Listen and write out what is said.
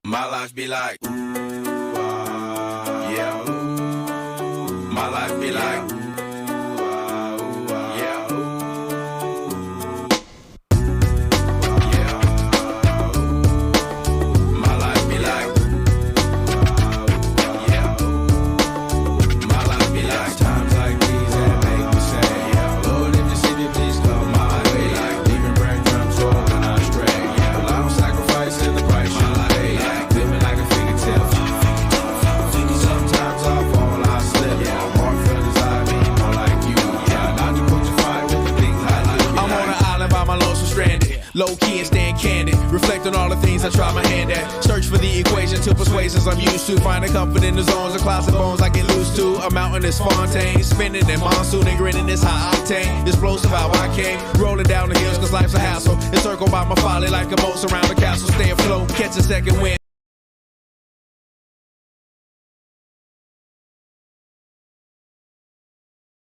My life be like, ooh, yeah, ooh. My life be like, ooh, yeah, ooh. Yeah, ooh. My life be like, yeah, ooh. My life be like, times like these that make me say, yeah, Lord, if you see me, please come my way. Like leaving breadcrumbs for when I stray. Yeah, a lot of sacrifice in the price you pay. Like living like a fingertip. Sometimes I fall, I slip. Yeah, more feelings I be more like you. Yeah, not to put you fight with the things I do. I'm on an island by my lonesome stranded. Low key and staying candid. Reflect on all the things I try my hand at. Search for the equation to persuasions I'm used to. Finding comfort in the zones of closet bones I get loose to. A mountain is Fontaine. Spinning in monsoon and grinning is high octane. Explosive how I came. Rolling down the hills cause life's a hassle. Encircled by my folly like a moat around the castle. Stay afloat, catch a second wind.